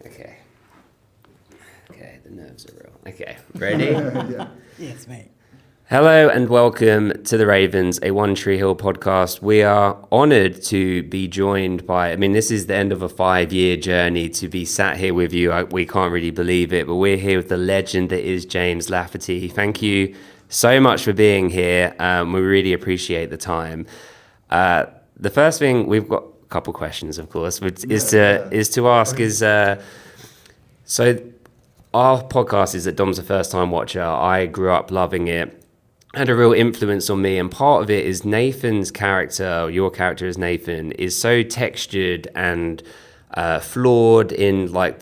Okay. Okay, the nerves are real. Okay, ready? Yeah. Yes, mate. Hello and welcome to The Ravens, a One Tree Hill podcast. We are honoured to be joined by, this is the end of a 5-year journey to be sat here with you. We can't really believe it, but we're here with the legend that is James Lafferty. Thank you so much for being here. We really appreciate the time. The first thing, we've got a couple questions, of course, is to ask is, so our podcast is that Dom's a first-time watcher. I grew up loving it. Had a real influence on me, and part of it is Nathan's character, or your character as Nathan, is so textured and flawed in like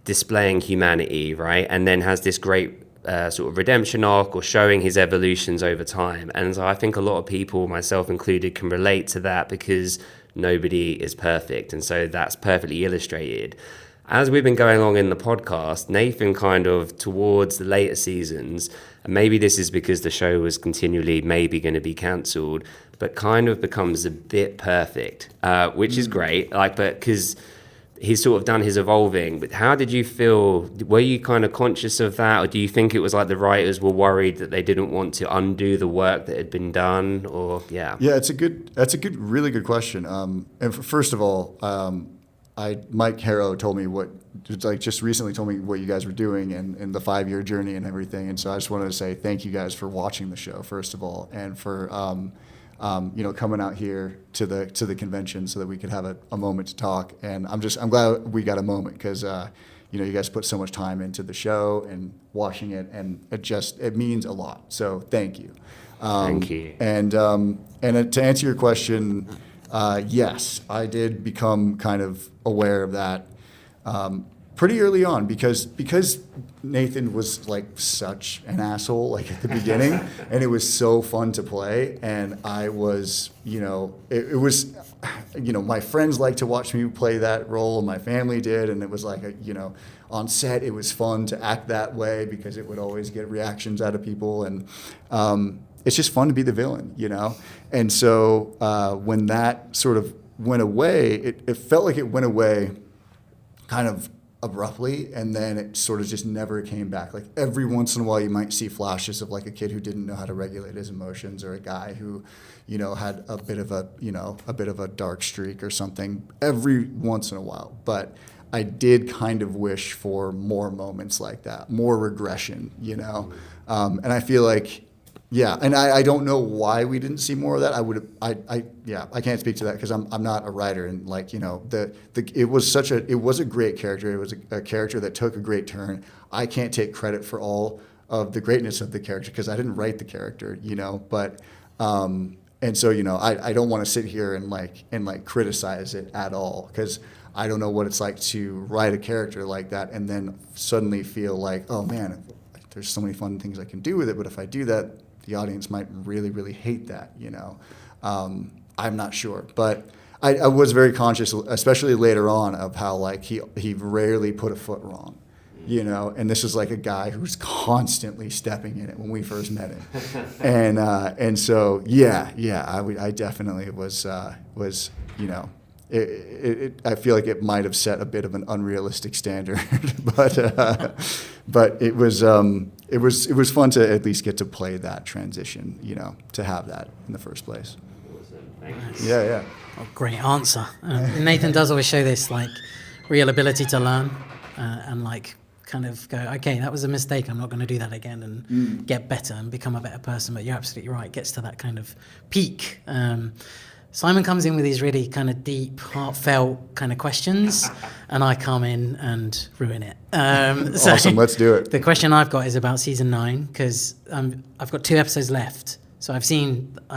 displaying humanity, right? And then has this great sort of redemption arc or showing his evolutions over time. And so I think a lot of people, myself included, can relate to that because nobody is perfect, and so that's perfectly illustrated. As we've been going along in the podcast, Nathan kind of towards the later seasons, and maybe this is because the show was continually maybe going to be cancelled, but kind of becomes a bit perfect, which is great, but because he's sort of done his evolving. But how did you feel? Were you kind of conscious of that, or do you think it was like the writers were worried that they didn't want to undo the work that had been done, or Yeah, that's a really good question. And first of all, Mike Harrow told me just recently told me what you guys were doing and the 5-year journey and everything. And so I just wanted to say thank you guys for watching the show, first of all, and for coming out here to the convention so that we could have a moment to talk. And I'm glad we got a moment because you guys put so much time into the show and watching it, and it means a lot. So thank you. Thank you. And to answer your question. Yes, I did become kind of aware of that pretty early on because Nathan was like such an asshole like at the beginning, and it was so fun to play. And I was, it was, my friends liked to watch me play that role, and my family did, and it was like on set it was fun to act that way because it would always get reactions out of people, and it's just fun to be the villain, And so when that sort of went away, it felt like it went away kind of abruptly, and then it sort of just never came back. Like every once in a while you might see flashes of like a kid who didn't know how to regulate his emotions, or a guy who, had a bit of a dark streak or something every once in a while. But I did kind of wish for more moments like that, more regression, And I feel like, yeah, and I don't know why we didn't see more of that. I can't speak to that because I'm not a writer, and it was a great character. It was a character that took a great turn. I can't take credit for all of the greatness of the character because I didn't write the character, But and so I don't want to sit here and criticize it at all because I don't know what it's like to write a character like that and then suddenly feel like, oh man, there's so many fun things I can do with it, but if I do that, the audience might really, really hate that, I'm not sure. But I was very conscious, especially later on, of how he rarely put a foot wrong, and this is like a guy who's constantly stepping in it when we first met him. And so, I definitely was I feel like it might have set a bit of an unrealistic standard, but it was fun to at least get to play that transition, to have that in the first place. Awesome. Thank Nice. you. Yeah. Oh, great answer. Nathan does always show this real ability to learn and kind of go, okay, that was a mistake. I'm not going to do that again, and get better and become a better person. But you're absolutely right. It gets to that kind of peak. Simon comes in with these really kind of deep, heartfelt kind of questions, and I come in and ruin it. So awesome, let's do it. The question I've got is about season 9, because I've got 2 episodes left. So I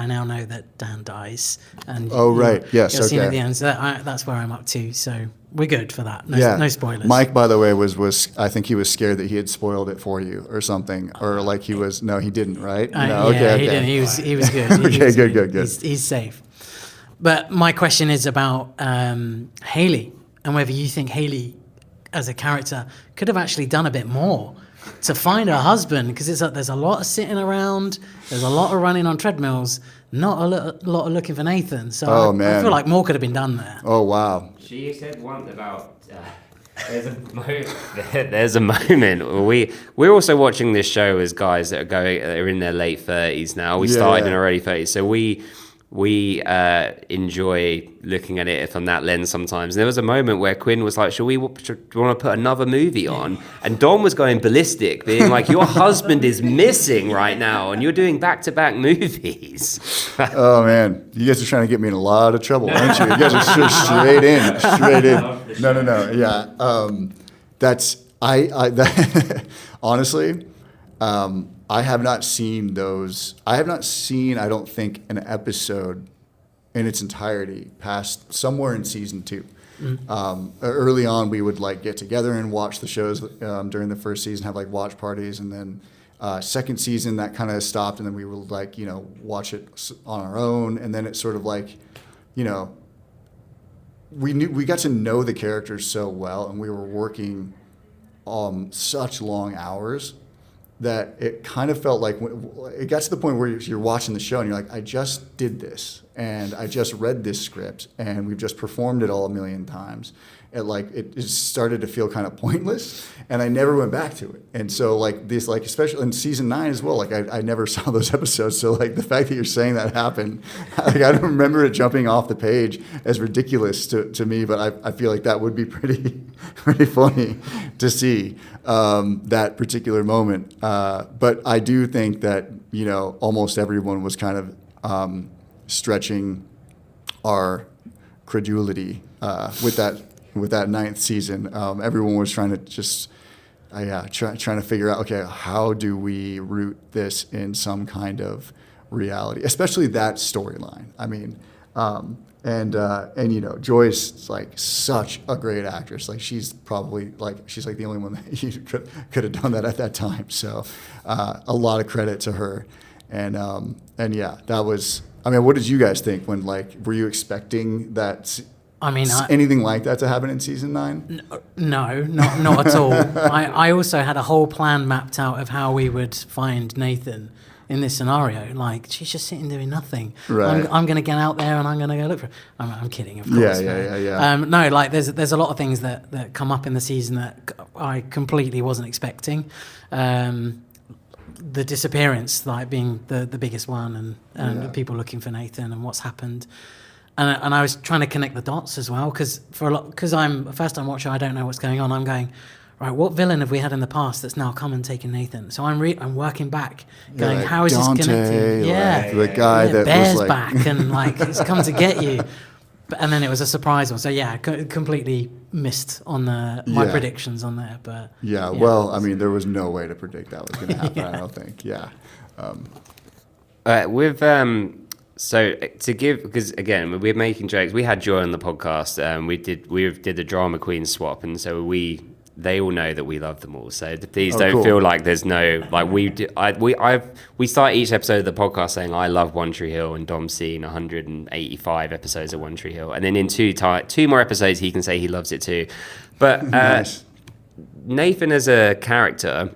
now know that Dan dies. And right, yes, you'll see okay. at the end. So that's where I'm up to. So we're good for that. No spoilers. Mike, by the way, was I think he was scared that he had spoiled it for you or something, or like he was. No, he didn't, right? No, yeah, he didn't. He was good. Okay, good. He's safe. But my question is about Haley, and whether you think Haley, as a character, could have actually done a bit more to find her husband, because there's a lot of sitting around, there's a lot of running on treadmills, not a lot of looking for Nathan. So I feel like more could have been done there. Oh, wow. She said one about There's a moment where we're also watching this show as guys that are in their late 30s now. We started in our early 30s, so we enjoy looking at it from that lens sometimes. And there was a moment where Quinn was like, do you want to put another movie on? And Dom was going ballistic, being like, your husband is missing right now and you're doing back-to-back movies. Oh man, you guys are trying to get me in a lot of trouble, aren't you? You guys are just straight in. No. Yeah. Honestly, I have not seen those. I don't think, an episode in its entirety past somewhere in season 2. Early on, we would like get together and watch the shows during the first season, have like watch parties, and then second season that kind of stopped, and then we would like watch it on our own, and then it sort of like we got to know the characters so well, and we were working such long hours that it kind of felt like it got to the point where you're watching the show and you're like, I just did this and I just read this script and we've just performed it all a million times. It started to feel kind of pointless, and I never went back to it. And so especially in season 9 as well, I never saw those episodes. So like the fact that you're saying that happened, I don't remember it jumping off the page as ridiculous to me, but I feel like that would be pretty funny to see that particular moment. But I do think that almost everyone was kind of stretching our credulity with that 9th season. Everyone was trying to trying to figure out, okay, how do we root this in some kind of reality, especially that storyline. I mean, Joyce is like such a great actress. Like she's probably she's like the only one that you could have done that at that time. So a lot of credit to her. And yeah, that was. I mean, what did you guys think when were you expecting that? I mean, anything like that to happen in season 9? No, not at all. I also had a whole plan mapped out of how we would find Nathan in this scenario. Like, she's just sitting doing nothing. Right. I'm going to get out there and I'm going to go look for her. I'm kidding, of course. Yeah. No, there's a lot of things that come up in the season that I completely wasn't expecting. The disappearance, being the biggest one, and people looking for Nathan and what's happened. And I was trying to connect the dots as well, because I'm a first-time watcher, I don't know what's going on. I'm going, right, what villain have we had in the past that's now come and taken Nathan? So I'm working back, going, how is Dante, this connecting? the guy that Bear's was back and it's come to get you. And then it was a surprise one. So completely missed on my predictions on there. But well, I mean, there was no way to predict that was going to happen. I don't think. Yeah. So to give, because again, we're making jokes. We had Joy on the podcast. We did the drama queen swap, and so they all know that we love them all. So please don't feel like there's no we start each episode of the podcast saying I love One Tree Hill, and Dom's seen 185 episodes of One Tree Hill, and then in two more episodes he can say he loves it too. But Nice. Nathan as a character.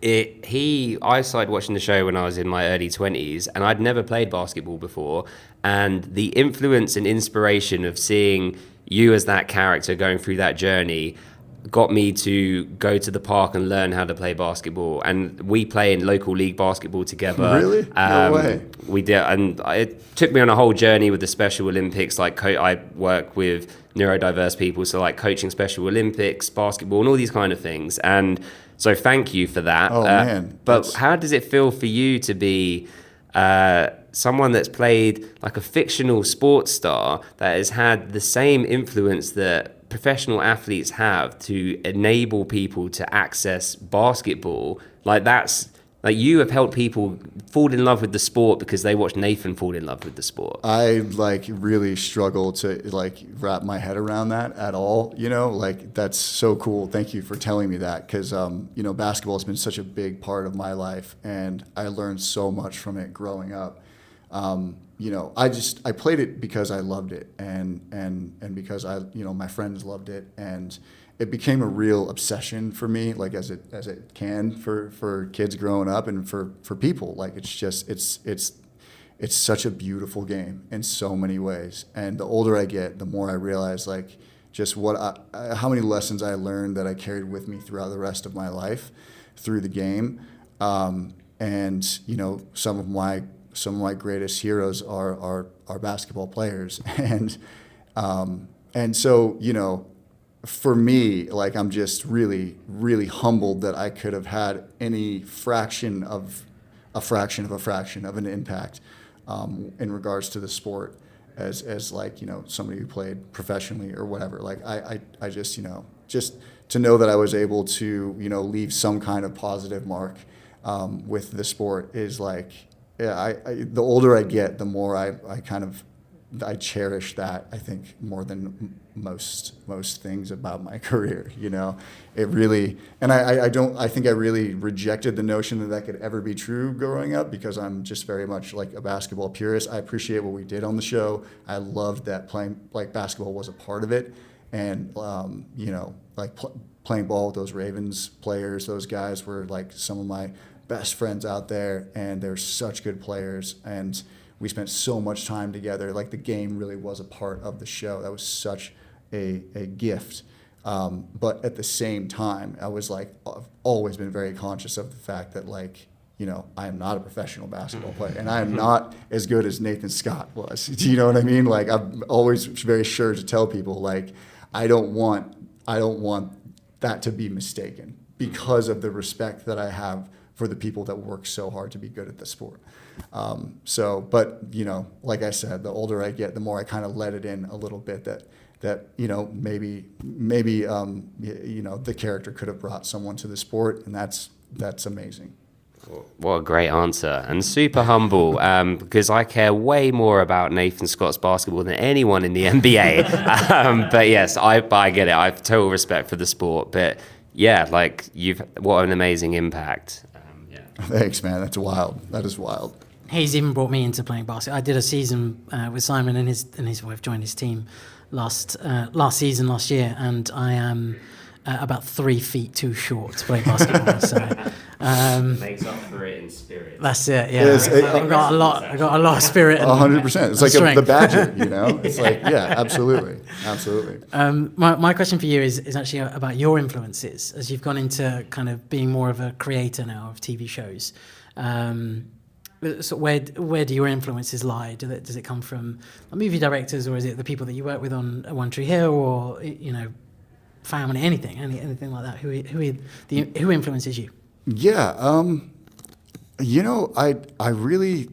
I started watching the show when I was in my early 20s, and I'd never played basketball before, and the influence and inspiration of seeing you as that character going through that journey got me to go to the park and learn how to play basketball. And we play in local league basketball together. Really? No way. We did, and it took me on a whole journey with the Special Olympics. I work with neurodiverse people, so coaching Special Olympics, basketball, and all these kind of things. And so thank you for that. Oh, man. But how does it feel for you to be someone that's played like a fictional sports star that has had the same influence that professional athletes have to enable people to access basketball? You have helped people fall in love with the sport because they watched Nathan fall in love with the sport. I really struggle to wrap my head around that at all. That's so cool. Thank you for telling me that, because basketball has been such a big part of my life, and I learned so much from it growing up. I played it because I loved it, and because my friends loved it, and it became a real obsession for me, as it can for kids growing up and for people. It's such a beautiful game in so many ways. And the older I get, the more I realize just how many lessons I learned that I carried with me throughout the rest of my life through the game. And, you know, some of my greatest heroes are basketball players. And so, you know, for me, like, I'm just really, really humbled that I could have had any fraction of an impact in regards to the sport as like, you know, somebody who played professionally or whatever. Like, I just, you know, just to know that I was able to, you know, leave some kind of positive mark with the sport is like, yeah, the older I get, the more I cherish that, I think, more than most things about my career, you know. It really, and I think I really rejected the notion that could ever be true growing up, because I'm just very much like a basketball purist. I appreciate what we did on the show. I loved that basketball was a part of it. And, you know, like playing ball with those Ravens players, those guys were like some of my best friends out there, and they're such good players. And we spent so much time together. Like, the game really was a part of the show. That was such a gift. But at the same time, I was like, I've always been very conscious of the fact that, like, you know, I am not a professional basketball player, and I am not as good as Nathan Scott was. Do you know what I mean? Like, I'm always very sure to tell people, like, I don't want that to be mistaken, because of the respect that I have for the people that work so hard to be good at the sport. But, you know, like I said, the older I get, the more I kind of let it in a little bit that you know, maybe you know, the character could have brought someone to the sport, and that's amazing. What a great answer, and super humble, because I care way more about Nathan Scott's basketball than anyone in the NBA. But yes, I get it. I have total respect for the sport. But yeah, like, what an amazing impact. Yeah. Thanks, man. That's wild. That is wild. He's even brought me into playing basketball. I did a season with Simon, and his wife joined his team last year, and I am about 3 feet too short to play basketball. So Makes up for it in spirit. that's it. Yeah, I got a lot of spirit. 100%. It's like the badger, you know. It's like, yeah, absolutely. My question for you is actually about your influences as you've gone into kind of being more of a creator now of TV shows. So where do your influences lie? Does it come from movie directors, or is it the people that you work with on One Tree Hill, or, you know, family, anything like that? Who influences you? Yeah, you know, I really,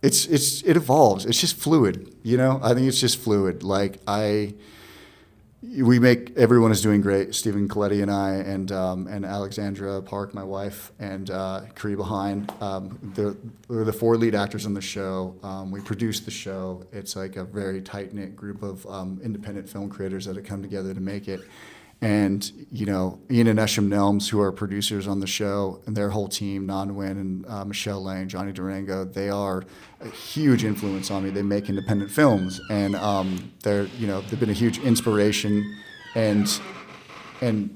it evolves. It's just fluid, you know. I think it's just fluid. Like, everyone is doing great. Stephen Coletti and I, and Alexandra Park, my wife, and Kari behind. We're the 4 lead actors on the show. We produce the show. It's like a very tight-knit group of independent film creators that have come together to make it. And, you know, Ian and Esham Nelms, who are producers on the show, and their whole team, Nan Nguyen and Michelle Lang, Johnny Durango, they are a huge influence on me. They make independent films, and they've been a huge inspiration and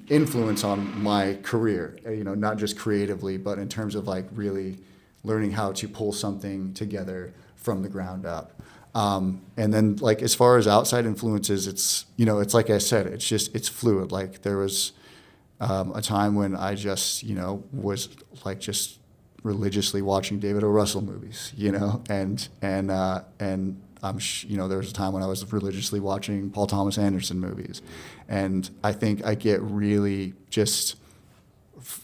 influence on my career. You know, not just creatively, but in terms of, like, really learning how to pull something together from the ground up. And then, like, as far as outside influences, it's, you know, it's like I said, it's fluid. Like, there was a time when I just, you know, was like just religiously watching David O. Russell movies, you know, and you know, there was a time when I was religiously watching Paul Thomas Anderson movies, and I think I get really just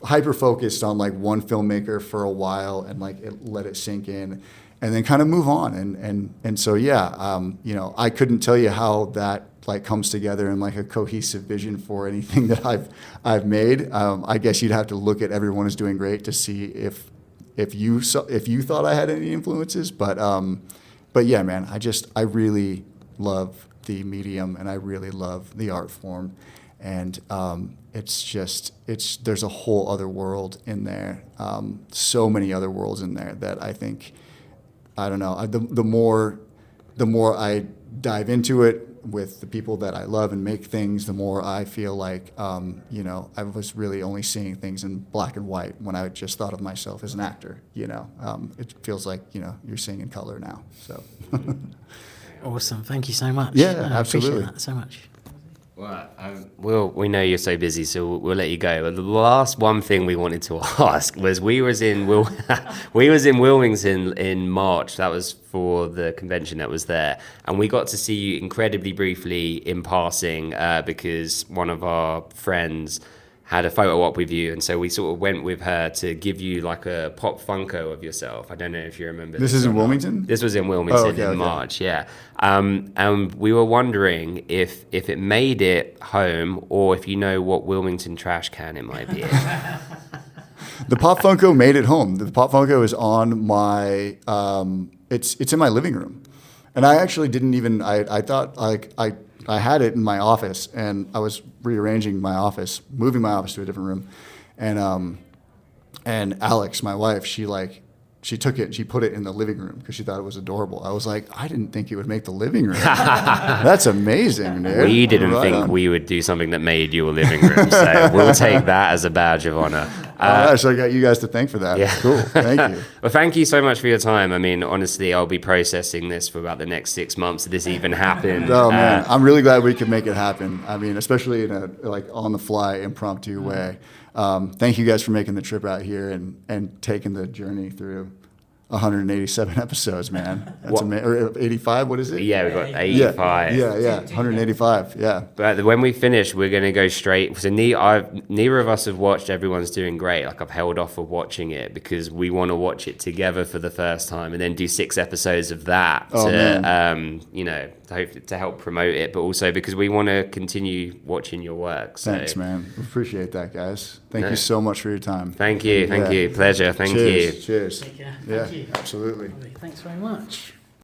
hyper focused on, like, one filmmaker for a while, and, like, let it sink in, and then kind of move on. And so, yeah, you know, I couldn't tell you how that, like, comes together in, like, a cohesive vision for anything that I've made. I guess you'd have to look at Everyone Is Doing Great to see if you thought I had any influences. But yeah, man, I really love the medium, and I really love the art form. And there's a whole other world in there. So many other worlds in there that I think, I don't know. The more I dive into it with the people that I love and make things, the more I feel like, you know, I was really only seeing things in black and white when I just thought of myself as an actor. You know, it feels like, you know, you're seeing in color now. So. Awesome. Thank you so much. Yeah, absolutely. I appreciate that so much. Well, we know you're so busy, so we'll let you go. But the last one thing we wanted to ask was we was in Wilmington in March. That was for the convention that was there, and we got to see you incredibly briefly in passing because one of our friends had a photo op with you, and so we sort of went with her to give you like a pop Funko of yourself. I don't know if you remember. This is in Wilmington? This was in Wilmington okay. March, yeah. And we were wondering if it made it home, or if you know what Wilmington trash can it might be in. The Pop Funko made it home. The Pop Funko is on my, it's in my living room. And I actually didn't even, I thought like, I had it in my office, and I was rearranging my office, moving my office to a different room, and Alex, my wife, she took it and she put it in the living room because she thought it was adorable. I was like, I didn't think it would make the living room. That's amazing, dude. We didn't think we would do something that made your living room, so we'll take that as a badge of honor. So I got you guys to thank for that. Yeah. Cool. Thank you. Well, thank you so much for your time. I mean, honestly, I'll be processing this for about the next 6 months. This even happened. Oh man, I'm really glad we could make it happen. I mean, especially in a like on the fly, impromptu way. Thank you guys for making the trip out here and taking the journey through 187 episodes, man. That's amazing. Or 85, what is it? Yeah, we've got 85. Yeah. 185, yeah. But when we finish, we're going to go straight. So neither of us have watched Everyone's Doing Great. Like, I've held off of watching it because we want to watch it together for the first time and then do 6 episodes of that to help promote it, but also because we want to continue watching your work. So. Thanks, man. We appreciate that, guys. Thank you so much for your time. Thank you. Pleasure. Thank you. Cheers. Take care. Yeah, Thank you. absolutely. Thanks very much.